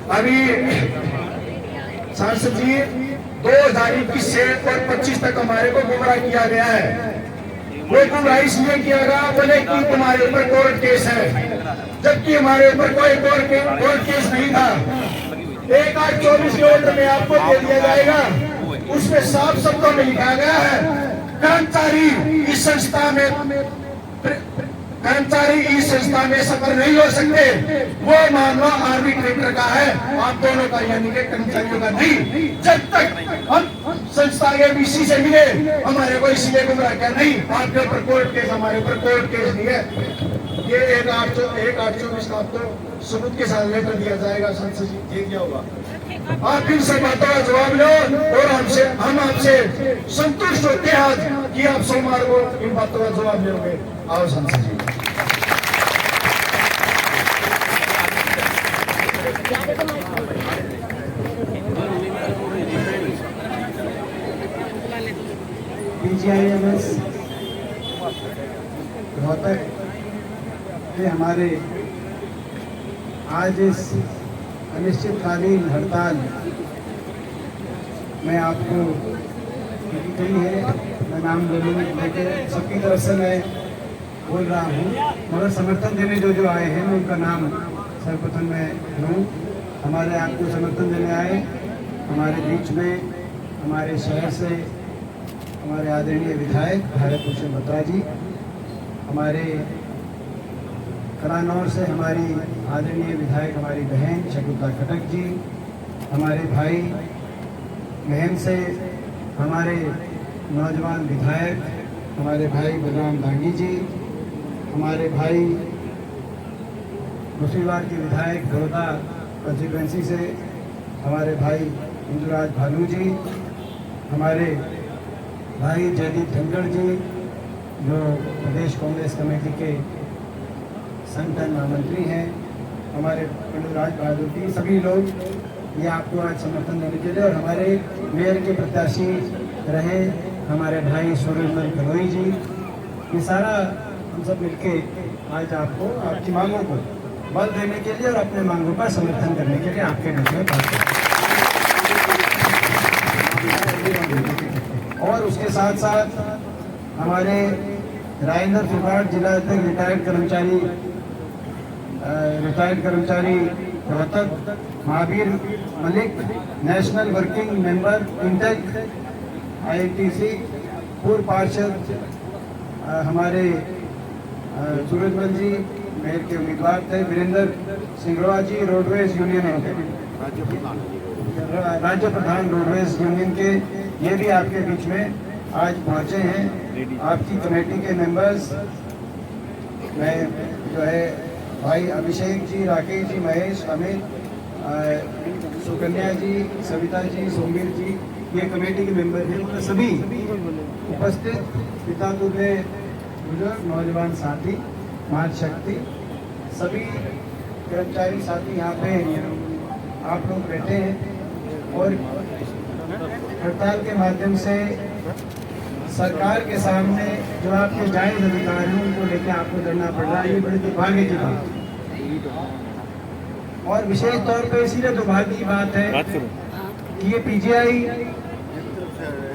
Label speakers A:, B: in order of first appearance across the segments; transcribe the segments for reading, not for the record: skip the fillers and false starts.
A: अभी सांसद जी 2021 से और 25 तक हमारे को गुमराह किया गया है। वो गुमराह इसलिए किया गया बोले कि तुम्हारे ऊपर कोर्ट केस है, जबकि हमारे ऊपर कोई कोर्ट केस नहीं था। 1/24 के ऑर्डर में आपको दे दिया जाएगा, उसमें साफ शब्दों में लिखा गया है कर्मचारी इस संस्था में सफल नहीं हो सकते। वो मामला आर्बिट्रेटर का है, आप दोनों का यानी कि कर्मचारियों का नहीं। जब तक हम संस्था के बीसी से मिले हमारे को इसलिए गुमराह किया नहीं, आपके ऊपर कोर्ट केस, हमारे ऊपर कोर्ट केस नहीं है। ये 1/8/24 का आपको सबूत के साथ लेटर दिया जाएगा। संसद जी ये क्या होगा, आप इन सब बातों का जवाब लो और हम आपसे संतुष्ट होते हैं आज कि आप सोमवार को इन बातों का जवाब लोगे। आओ संसद जी।
B: PGIMS रोहतक के हमारे आज इस अनिश्चितकालीन हड़ताल में आपको कही है, मैं नाम लेके सबकी तरफ से मैं बोल रहा हूँ, मगर समर्थन देने जो आए हैं मैं उनका नाम सर्वप्रथम मैं लूँ। हमारे आपको समर्थन देने आए हमारे बीच में हमारे शहर से हमारे आदरणीय विधायक भारत भूषण बत्रा जी, हमारे करानौर से हमारी आदरणीय विधायक हमारी बहन शकुंतला खटक जी, हमारे भाई महम से हमारे नौजवान विधायक हमारे भाई बलराम दांगी जी, हमारे भाई मुर्शिदाबाद के विधायक बड़ौदा कंस्टिट्यूएंसी से हमारे भाई इंदुराज भालू जी, हमारे भाई जयदीप धनखड़ जी जो प्रदेश कांग्रेस कमेटी के संगठन महामंत्री हैं, हमारे पंडित बहादुर जी, सभी लोग ये आपको आज समर्थन देने के लिए, और हमारे मेयर के प्रत्याशी रहे हमारे भाई सूरजमल खनोई जी, ये सारा हम सब मिलके आज आपको आपकी मांगों को बल देने के लिए और अपने मांगों का समर्थन करने के लिए आपके बीच में बात करते हैं। और उसके साथ साथ हमारे राजेंद्र त्रिपाठी जिला अध्यक्ष रिटायर्ड कर्मचारी Rohtak, Mahavir Malik national working member intake IITC, पूर्व पार्षद हमारे सूरजमल जी मेयर के उम्मीदवार थे, वीरेंद्र सिंगरवा जी रोडवेज यूनियन राज्य प्रधान रोडवेज यूनियन के, ये भी आपके बीच में आज पहुंचे हैं। आपकी कमेटी के मेंबर्स मैं जो है भाई अभिषेक जी, राकेश जी, महेश, अमित, सुकन्या जी, सविता जी, सोमवीर जी, ये कमेटी के मेंबर हैं। उनके सभी उपस्थित पिता तुल्य बुजुर्ग नौजवान साथी मातृशक्ति, सभी कर्मचारी साथी यहाँ पे आप लोग बैठे हैं और हड़ताल के माध्यम से सरकार के सामने जो आपके जायज अधिकार हैं उनको लेकर आपको लड़ना पड़ रहा है। ये बड़ी दुर्भाग्य की बात है और विशेष तौर पे इसीलिए दुर्भाग्य की बात है कि ये PGI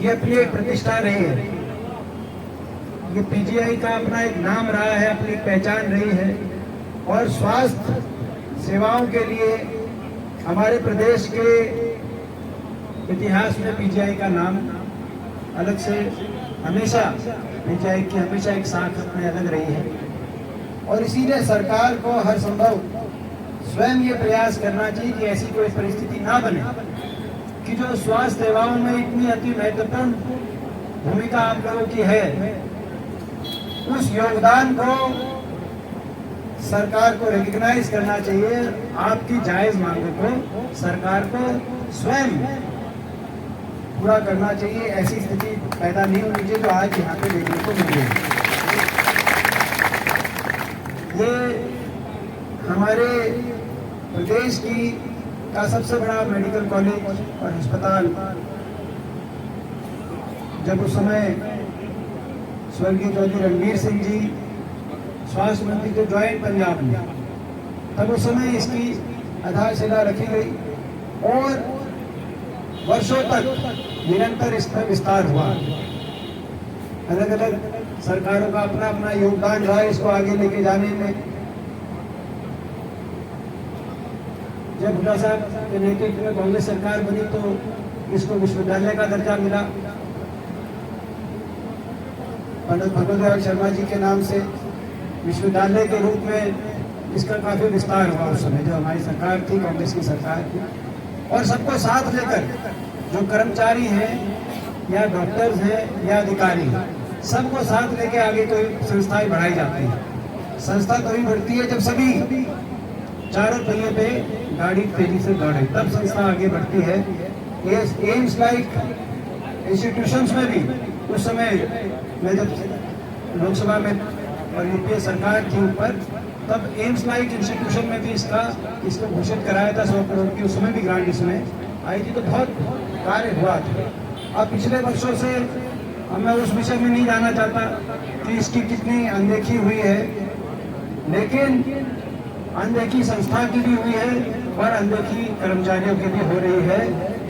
B: ये अपनी एक प्रतिष्ठा रही है, ये PGI का अपना एक नाम रहा है, अपनी पहचान रही है और स्वास्थ्य सेवाओं के लिए हमारे प्रदेश के इतिहास में PGI का नाम अलग से हमेशा PGI की हमेशा एक साख अपने अलग रही है और इसीलिए सरकार को हर संभव स्वयं ये प्रयास करना चाहिए कि ऐसी कोई परिस्थिति ना बने कि जो स्वास्थ्य सेवाओं में इतनी अति महत्वपूर्ण भूमिका आप लोगों की है, उस योगदान को सरकार को रिकॉग्नाइज करना चाहिए। आपकी जायज मांगों को सरकार को स्वयं पूरा करना चाहिए। ऐसी स्थिति पैदा नहीं होनी चाहिए जो आज यहाँ पे देखने को मिल रही है। ये हमारे प्रदेश की का सबसे बड़ा मेडिकल कॉलेज और अस्पताल जब उस समय स्वर्गीय चौधरी रणवीर सिंह जी स्वास्थ्य मंत्री थे ज्वाइंट पंजाब में, तब उस समय इसकी आधारशिला रखी गई और वर्षों तक निरंतर इसका विस्तार हुआ। अलग अलग सरकारों का अपना अपना योगदान रहा इसको आगे लेके जाने में। जब हुड्डा साहब के नेतृत्व में कांग्रेस सरकार बनी तो इसको विश्वविद्यालय का दर्जा मिला। पंडित भगवत दयाल शर्मा जी के नाम से विश्वविद्यालय के रूप में इसका काफी विस्तार हुआ उस समय जो हमारी सरकार थी, कांग्रेस की सरकार थी। और सबको साथ लेकर जो कर्मचारी हैं या डॉक्टर्स हैं या अधिकारी, सबको साथ लेके आगे कोई संस्थाएं बढ़ाई जाती है। संस्था तभी बढ़ती है जब सभी चारों पहिए पे गाड़ी तेजी से दौड़े, तब संस्था आगे बढ़ती है। एम्स लाइक इंस्टीट्यूशंस में भी उस समय मैं जब लोकसभा में और यूपीए सरकार थी ऊपर, तब एम्स लाइक इंस्टीट्यूशन में भी इसको घोषित कराया था 100 करोड़ की, उस समय भी ग्रांट इसमें आई थी। तो बहुत कार्य हुआ था। अब पिछले वर्षों से मैं उस विषय में नहीं जाना चाहता कि इसकी कितनी अनदेखी हुई है, लेकिन अनदेखी संस्था की भी हुई है और अनदेखी कर्मचारियों की भी हो रही है,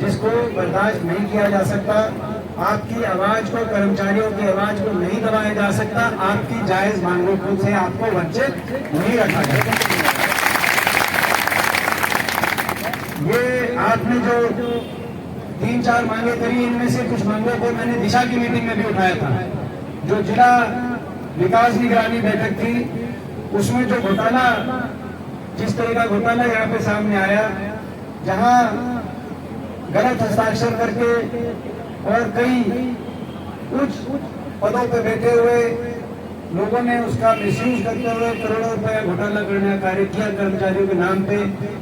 B: जिसको बर्दाश्त नहीं किया जा सकता। आपकी आवाज को, कर्मचारियों की आवाज को नहीं दबाया जा सकता। आपकी जायज मांगों से आपको वंचित नहीं रखा जा सकता। ये आपने जो 3-4 मांगे करी, इनमें से कुछ मांगों को मैंने दिशा की मीटिंग में भी उठाया था। जो जिला विकास निगरानी बैठक थी, उसमें जो घोटाला, जिस तरह का घोटाला यहाँ पे सामने आया, जहाँ गलत हस्ताक्षर करके और कई उच्च पदों पे बैठे हुए लोगों ने उसका मिसयूज करते हुए करोड़ों रुपया घोटाला करने का कार्य किया, कर्मचारियों के नाम पे,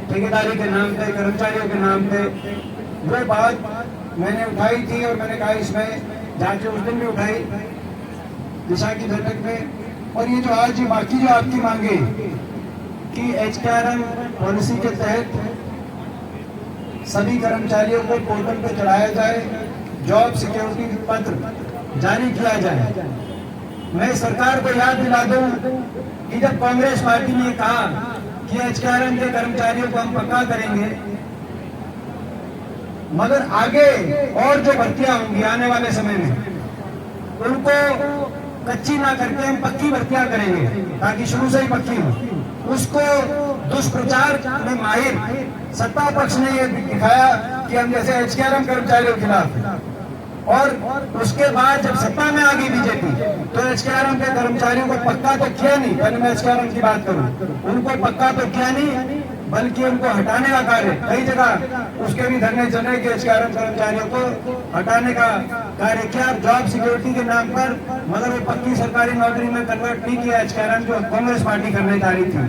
B: ठेकेदारी के नाम पे, कर्मचारियों के नाम पे। वो बात मैंने उठाई थी और मैंने कहा इसमें जांच उस दिन भी उठाई दिशा की बैठक में। और ये जो आज बाकी जो आपकी मांगे कि HKRM पॉलिसी के तहत सभी कर्मचारियों को पोर्टल पर चढ़ाया जाए, जॉब सिक्योरिटी पत्र जारी किया जाए। मैं सरकार को याद दिला दूं कि जब कांग्रेस पार्टी ने कहा कि HKRM के कर्मचारियों को हम पक्का करेंगे, मगर आगे और जो भर्तियां होंगी आने वाले समय में, उनको कच्ची ना करके हम पक्की भर्तियां करेंगे ताकि शुरू से ही पक्की हो। उसको दुष्प्रचार में माहिर सत्ता पक्ष ने ये दिखाया कि हम जैसे HKRM कर्मचारियों के खिलाफ, और उसके बाद जब सत्ता में आ गई बीजेपी तो HKRM के कर्मचारियों को पक्का तो किया नहीं। पहले मैं HKRM की बात करूं, उनको पक्का तो किया नहीं, बल्कि उनको हटाने का कार्य कई जगह उसके भी धरने चले कि HKRM कर्मचारियों को हटाने का कार्य किया जॉब सिक्योरिटी के नाम पर, मगर वो पक्की सरकारी नौकरी में कन्वर्ट नहीं किया HKRM, जो कांग्रेस पार्टी करने जा रही थी।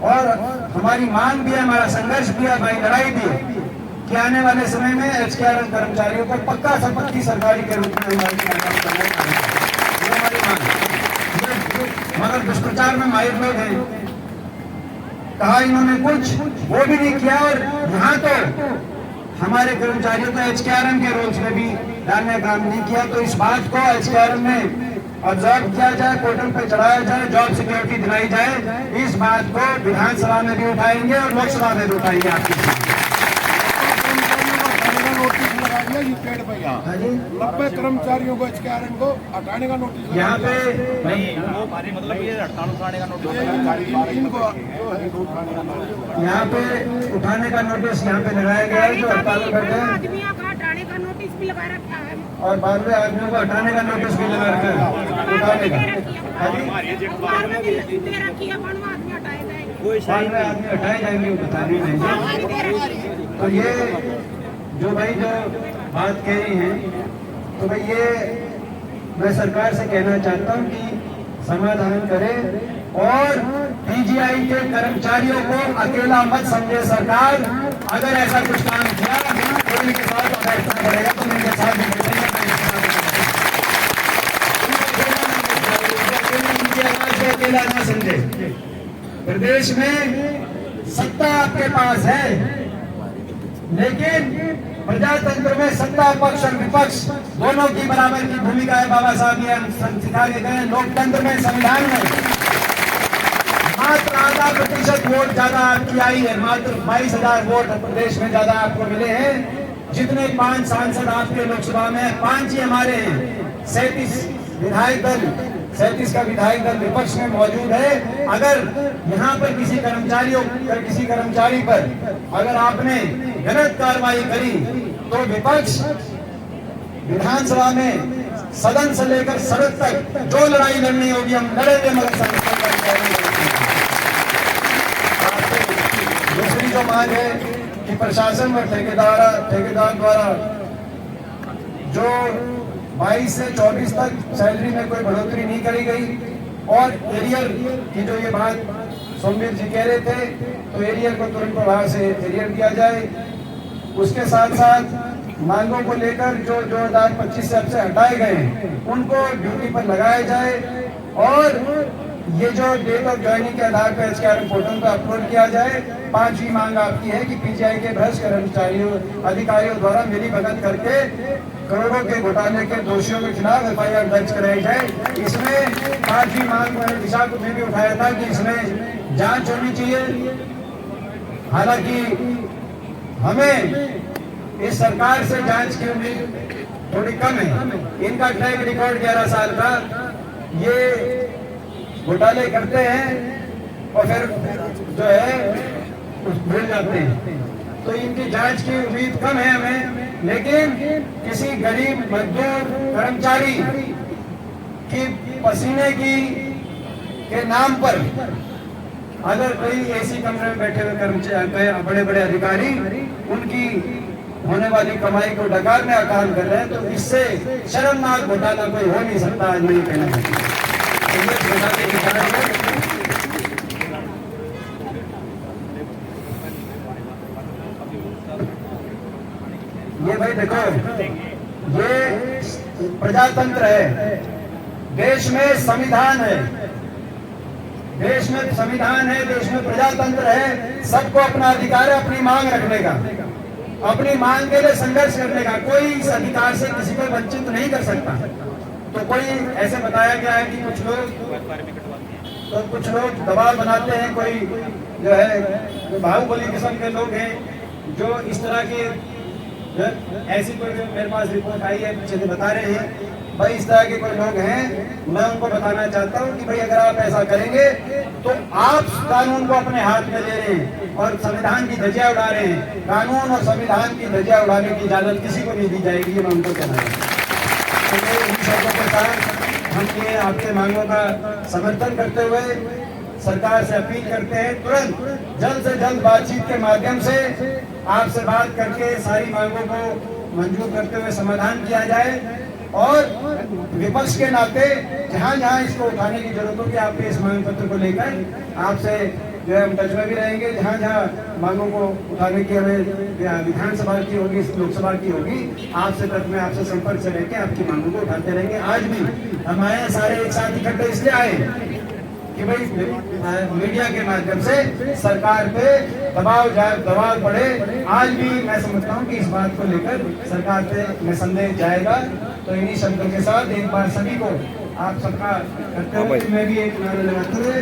B: और हमारी मांग भी है, हमारा संघर्ष भी है, हमारी लड़ाई भी है कि आने वाले समय में HKRM कर्मचारियों को पक्का संपत्ति सरकारी के रूप में हमारी मांग। मगर दुष्प्रचार में माहिर लोग हैं, कहा इन्होंने कुछ वो भी नहीं किया, और यहाँ तो हमारे कर्मचारियों को HKRM के रोल्स में भी डालने का काम नहीं किया। तो इस बात को HKRM में ऑब्जर्व किया जाए, पोर्टल पर चढ़ाया जाए, जॉब सिक्योरिटी दिलाई जाए, इस बात को विधानसभा में भी उठाएंगे और लोकसभा में भी उठाएंगे। आपकी
A: 90 कर्मचारियों को HKRM को हटाने का नोटिस
B: यहाँ पे
C: मतलब ये हड़ताल उठाने का नोटिस,
B: यहाँ पे उठाने का नोटिस यहाँ पे लगाया गया है जो हड़ताल में बैठे हैं,
D: आदमियों का हटाने का नोटिस भी लगा रखा है
B: और 12 आदमियों को हटाने का नोटिस भी लगा रखा है उठाने का।
D: दे रखी है, बनवा आदमी हटाए जाएंगे,
B: 12 आदमी हटाए जाएंगे, वो बता नहीं रहेंगे। तो ये जो भाई जो बात कह रही हैं, तो भाई ये मैं सरकार से कहना चाहता हूँ कि समाधान करें और PGI के कर्मचारियों को अकेला मत समझे सरकार। अगर ऐसा कुछ काम किया तो इनके साथ बैठना पड़ेगा, तो इनके साथ अकेला ना समझे। प्रदेश में सत्ता आपके पास है, लेकिन प्रजातंत्र में सत्ता पक्ष और विपक्ष दोनों की बराबर की भूमिका है। बाबा साहब ये सिखा के गए। लोकतंत्र में, संविधान में मात्र आधा 12% वोट ज्यादा आपकी आई है, मात्र 22,000 वोट प्रदेश में ज्यादा आपको मिले हैं। जितने 5 सांसद आपके लोकसभा में 5 ही हमारे हैं। 37 विधायक दल, 37 का विधायक दल विपक्ष में मौजूद है। अगर यहाँ पर किसी कर्मचारी पर अगर आपने गलत कार्रवाई करी तो विपक्ष विधानसभा में सदन से लेकर सड़क तक जो लड़ाई लड़नी होगी हम लड़ेंगे, मगर दूसरी जो मांग है कि प्रशासन व ठेकेदार द्वारा जो 22 से 24 तक सैलरी में कोई बढ़ोतरी नहीं करी गई और एरियर की जो ये बात सोमवीर जी कह रहे थे, तो एरियर को तुरंत प्रभाव से एरियर दिया जाए। उसके साथ साथ मांगों को लेकर जो 2025 से अब से हटाए गए उनको ड्यूटी पर लगाया जाए और ये जो डेट ऑफ ज्वाइनिंग के आधार पर एचकेआरएम पोर्टल पर अपलोड किया जाए। 5वीं मांग आपकी है कि पीजीआई के भ्रष्ट अधिकारियों द्वारा मिलीभगत करके करोड़ों के घोटाले के दोषियों के खिलाफ एफआईआर दर्ज कराई जाए। इसमें 5वीं मांग मैंने दिशा को भी उठाया था कि इसमें जांच होनी चाहिए। हालांकि हमें इस सरकार से जांच की उम्मीद थोड़ी कम है। इनका ट्रैक रिकॉर्ड 11 साल का, ये घोटाले करते हैं और फिर जो है भूल जाते हैं, तो इनकी जांच की उम्मीद कम है हमें। लेकिन किसी गरीब मजदूर कर्मचारी की पसीने के नाम पर अगर कोई एसी कमरे में बैठे हुए कर्मचारी, बड़े बड़े अधिकारी उनकी होने वाली कमाई को डकारने का काम कर रहे हैं, तो इससे शर्मनाक घोटाला कोई हो नहीं सकता। आज नहीं कहना ये भाई देखो, ये प्रजातंत्र है, देश में संविधान है, देश में संविधान है, देश में प्रजातंत्र है। सबको अपना अधिकार है अपनी मांग रखने का, अपनी मांग के लिए संघर्ष करने का। कोई इस अधिकार से किसी को वंचित नहीं कर सकता। तो कोई ऐसे बताया गया है कि कुछ लोग दबाव बनाते हैं, कोई जो है बाहुबली किस्म के लोग हैं जो इस तरह के, ऐसी कोई मेरे पास रिपोर्ट आई है, पीछे से बता रहे हैं भाई इस तरह के कोई लोग हैं। मैं उनको बताना चाहता हूं कि भाई अगर आप ऐसा करेंगे तो आप कानून को अपने हाथ में ले रहे हैं और संविधान की धज्जियां उड़ा रहे हैं। कानून और संविधान की धज्जियां उड़ाने की इजाजत किसी को नहीं दी जाएगी, ये मैं उनको कहना चाहता हूं। इन शब्दों के साथ हम ये आपके मांगों का समर्थन करते हुए सरकार से अपील करते हैं तुरंत जल्द से जल्द बातचीत के माध्यम से आपसे बात करके सारी मांगों को मंजूर करते हुए समाधान किया जाए। और विपक्ष के नाते जहां जहां इसको उठाने की जरूरत होगी आपके इस मांग पत्र को लेकर आपसे जो है हम टच में भी रहेंगे। जहां जहां मांगों को उठाने की हमें विधानसभा की होगी, लोकसभा की होगी, आपसे तक में आपसे संपर्क से रहकर आपकी मांगों को उठाते रहेंगे। आज भी हमारे सारे एक साथ इकट्ठे इसलिए आए कि भाई मीडिया के माध्यम से सरकार पे दबाव पड़े। आज भी मैं समझता हूँ कि इस बात को लेकर सरकार पे निसंदेह जाएगा। तो इन्हीं शब्दों के साथ एक बार सभी को आप सबका करते हुए मैं भी एक नारा लगाते हुए